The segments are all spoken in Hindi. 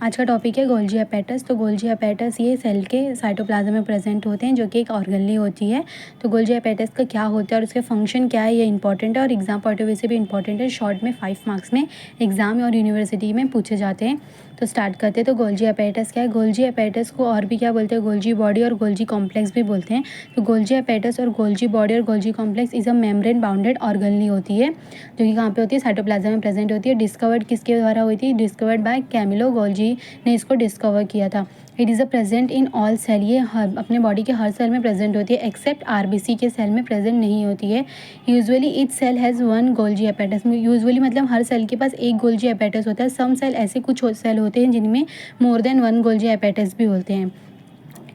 आज का टॉपिक है गोल्जी एपेटस। तो गोल्जी एपेटस ये सेल के साइटोप्लाज्म में प्रेजेंट होते हैं, जो कि एक ऑर्गेनली होती है। तो गोल्जी एपेटस का क्या होता है और उसके फंक्शन क्या है, ये इंपॉर्टेंट है और एग्जाम पॉइंट ऑफ व्यू से भी इंपॉर्टेंट है। शॉर्ट में 5 मार्क्स में एग्जाम और यूनिवर्सिटी में पूछे जाते हैं। तो स्टार्ट करते हैं। तो गोल्जी एपेटस क्या है? गोल्जी एपेटस को और भी क्या बोलते हैं? गोल्जी बॉडी और गोल्जी कॉम्प्लेक्स भी बोलते हैं। तो गोल्जी एपेटस और गोल्जी बॉडी और Golgi complex is a membrane bounded organelle होती है, जो कि कहाँ पे होती है? साइटोप्लाज्म में प्रेजेंट होती है। डिस्कवर्ड किसके द्वारा हुई थी? डिस्कवर्ड बाय कैमिलो गोल्जी ने इसको डिस्कवर किया था। It is a present in all cell, ये अपने बॉडी के हर सेल में प्रेजेंट होती है, एक्सेप्ट आरबीसी के सेल में प्रेजेंट नहीं होती है। Usually each cell has one Golgi apparatus. Usually मतलब हर सेल के पास एक गोल्जी एपेटस होता है। सम सेल ऐसे कुछ सेल होते हैं जिनमें मोर देन वन गोल्जी एपेटस भी होते हैं।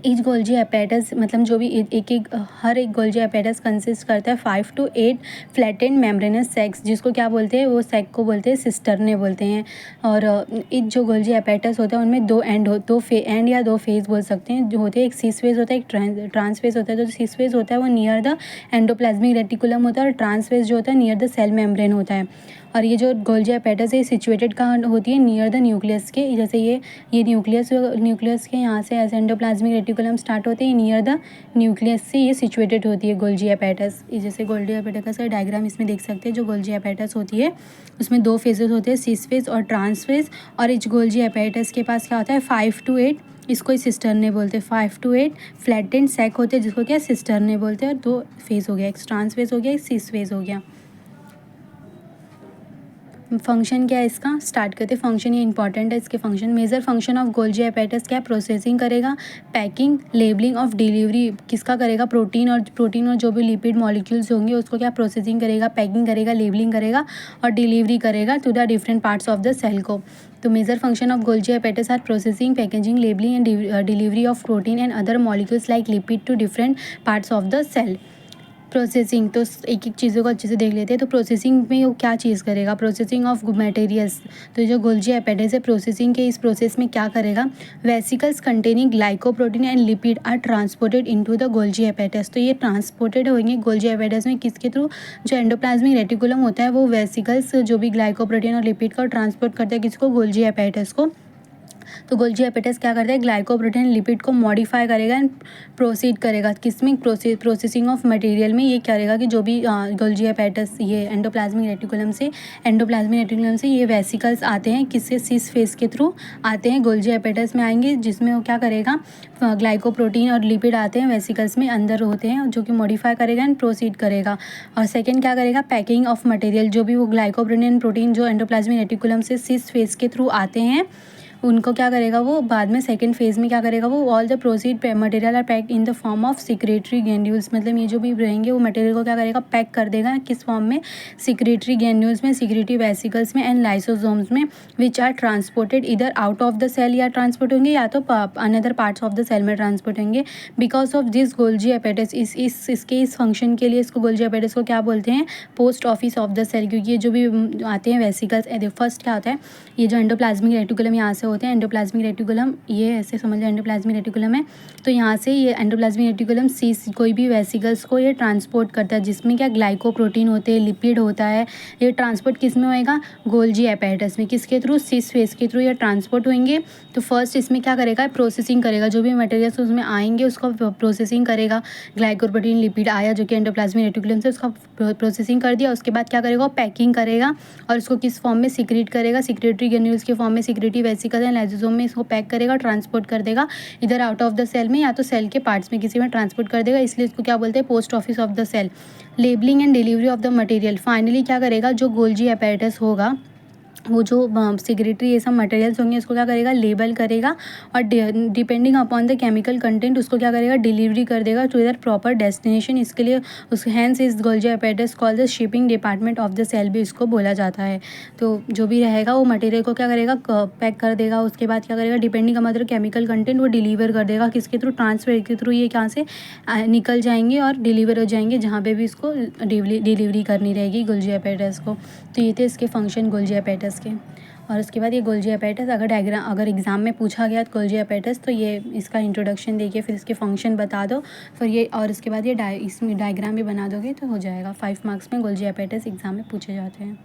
ईच गोल्जी एपेटस मतलब जो भी हर एक गोल्जी एपेटस कंसिस्ट करता है 5 to 8 फ्लैटेंड मेम्ब्रेनस सेक्स, जिसको क्या बोलते हैं? वो सेक को बोलते हैं सिस्टरने बोलते हैं। और ईच जो गोल्जी एपेटस होता है उनमें दो एंड या दो फेज बोल सकते हैं जो होते हैं। एक सीस फेज होता है, एक ट्रांस फेज होता है। तो जो सीस फेज होता है वो नियर द एंडोप्लाज्मिक रेटिकुलम होता है और ट्रांस फेज जो होता है नियर द सेल मेम्ब्रेन होता है। और ये जो गोल्जी एपेटस है सिचुएटेड कहाँ होती है? नियर द न्यूक्लियस के। जैसे ये न्यूक्लियस के यहाँ से ऐसे एंडोप्लाज्मिक रेटिकुलम स्टार्ट होते हैं, नियर द न्यूक्लियस से ये सिचुएटेड होती है गोल्जी एपेटस। जैसे गोल्जी एपेटस का डायग्राम इसमें देख सकते हैं। जो गोल्जी एपेटस होती है उसमें 2 फेजेस होते हैं, सिस फेज और ट्रांस फेज। और इस गोल्जी एपेटस के पास क्या होता है? 5 to 8, इसको सिस्टरने बोलते हैं। 5 to 8 फ्लैटेंड सैक होते हैं, जिसको क्या सिस्टरने बोलते हैं। और 2 फेज हो गया, एक ट्रांस फेज हो गया, एक सिस फेज हो गया। फंक्शन क्या है इसका? स्टार्ट करते। फंक्शन ये इंपॉर्टेंट है, इसके function. Major function of Golgi apparatus क्या? प्रोसेसिंग करेगा, पैकिंग, लेबलिंग ऑफ डिलीवरी किसका करेगा? प्रोटीन और जो भी लिपिड मॉलिक्यूल्स होंगे उसको क्या प्रोसेसिंग करेगा, पैकिंग करेगा, लेबलिंग करेगा और डिलीवरी करेगा to the different parts of the cell को। तो major function of Golgi apparatus are processing, packaging, labelling and delivery of protein and other molecules like lipid to different parts of the cell. Processing, तो एक एक चीज़ों को अच्छे से देख लेते हैं। तो प्रोसेसिंग में वो क्या चीज़ करेगा? Processing of materials. तो जो गोल्जी एपेटस है प्रोसेसिंग के इस प्रोसेस में क्या करेगा? Vesicles containing glycoprotein and lipid are transported into the Golgi apparatus. तो ये ट्रांसपोर्टेड होंगे गोल्जी एपेटस में किसके थ्रू? जो एंडोप्लाज्मिक रेटिकुलम होता है वो वेसिकल्स जो भी ग्लाइकोप्रोटीन और लिपिड का ट्रांसपोर्ट करता है किसको? गोल्जी एपेटस को। तो गोल्जी एपेटस क्या करता है? ग्लाइकोप्रोटीन लिपिड को मॉडिफाई करेगा एंड प्रोसीड करेगा किसमें? प्रोसेसिंग ऑफ मटेरियल में। ये करेगा कि जो भी गोल्जी एपेटस ये एंडोप्लाज्मिक रेटिकुलम से ये वेसिकल्स आते हैं किससे? सिस फेस के थ्रू आते हैं, गोल्जी एपेटस में आएंगे, जिसमें वो क्या करेगा? ग्लाइकोप्रोटीन और लिपिड आते हैं वेसिकल्स में अंदर होते हैं, जो कि मॉडिफाई करेगा एंड प्रोसीड करेगा। और सेकेंड क्या करेगा? पैकिंग ऑफ मटेरियल, जो भी वो ग्लाइकोप्रोटीन प्रोटीन जो एंडोप्लाज्मिक रेटिकुलम से सिस फेस के थ्रू आते हैं उनको क्या करेगा? वो बाद में सेकंड फेज में क्या करेगा? वो all the processed material are packed in the form of secretory granules. मतलब ये जो भी रहेंगे वो मटेरियल को क्या करेगा? पैक कर देगा किस फॉर्म में? सिक्रेटरी ग्रैन्यूल्स में, सिक्रेटरी वेसिकल्स में एंड लाइसोसोम्स में, विच आर ट्रांसपोर्टेड इधर आउट ऑफ द सेल या ट्रांसपोर्ट होंगे या तो another parts of the cell में ट्रांसपोर्ट होंगे। Because of this Golgi apparatus, इस फंक्शन के लिए इसको गोल्जी एपेटस को क्या बोलते हैं? Post office of the cell. क्योंकि ये जो भी आते हैं वेसिकल्स, फर्स्ट क्या होता है? ये जो एंडोप्लाज्मिक रेटिकुलम यहाँ से होते हैं, एंडोप्लाज्मिक रेटिकुलम ये ऐसे समझ लो एंडोप्लाज्मिक रेटिकुलम है। तो यहाँ से ये एंडोप्लाज्मिक रेटिकुलम कोई भी वेसिकल्स को ये ट्रांसपोर्ट करता है, जिसमें क्या ग्लाइकोप्रोटीन होते हैं, लिपिड होता है। ये ट्रांसपोर्ट किस में होएगा? गोल्जी एपेटस में। किसके थ्रू? सिस फेस के थ्रू ये ट्रांसपोर्ट होंगे। तो फर्स्ट इसमें क्या करेगा? प्रोसेसिंग करेगा, जो भी मटेरियल्स उसमें आएंगे उसको प्रोसेसिंग करेगा। ग्लाइकोप्रोटीन लिपिड आया जो कि एंडोप्लाज्मिक रेटिकुलम से, उसका प्रोसेसिंग कर दिया। उसके बाद क्या करेगा? पैकिंग करेगा और उसको किस फॉर्म में? सिक्रीट करेगा, सिक्रेटरी ग्रैन्यूल्स के फॉर्म में, सिक्रेटरी वेसिकल एंड लाइसोसोम में इसको पैक करेगा, ट्रांसपोर्ट कर देगा इधर आउट ऑफ द सेल में या तो सेल के पार्ट्स में किसी में ट्रांसपोर्ट कर देगा, इसलिए इसको क्या बोलते हैं? Post office of the cell. Labelling and delivery of the material, finally क्या करेगा? जो गोल्जी एपेटस होगा वो जो सिक्रेटरी ये सब मटेरियल्स होंगे इसको क्या करेगा? लेबल करेगा और depending upon the chemical content उसको क्या करेगा? डिलीवरी कर देगा टू इधर प्रॉपर डेस्टिनेशन। इसके लिए उस hence is Golgi apparatus called the shipping department of the cell भी इसको बोला जाता है। तो जो भी रहेगा वो मटेरियल को क्या करेगा? पैक कर देगा। उसके बाद क्या करेगा? डिपेंडिंग अपॉन केमिकल कंटेंट वो डिलीवर कर देगा किसके थ्रू? ट्रांसफर के थ्रू। ये कहाँ से निकल जाएंगे और डिलीवर हो जाएंगे जहाँ पे भी इसको डिलीवरी करनी रहेगी गोल्जी एपेटस को। तो ये थे इसके फंक्शन गोल्जी एपेटस के। और उसके बाद ये गोल्जी एपेटस अगर एग्ज़ाम में पूछा गया तो गोल्जी एपेटस, तो ये इसका इंट्रोडक्शन देखिए, फिर इसके फंक्शन बता दो, फिर ये और उसके बाद ये इसमें डायग्राम भी बना दोगे तो हो जाएगा। 5 मार्क्स में गोल्जी एपेटस एग्ज़ाम में पूछे जाते हैं।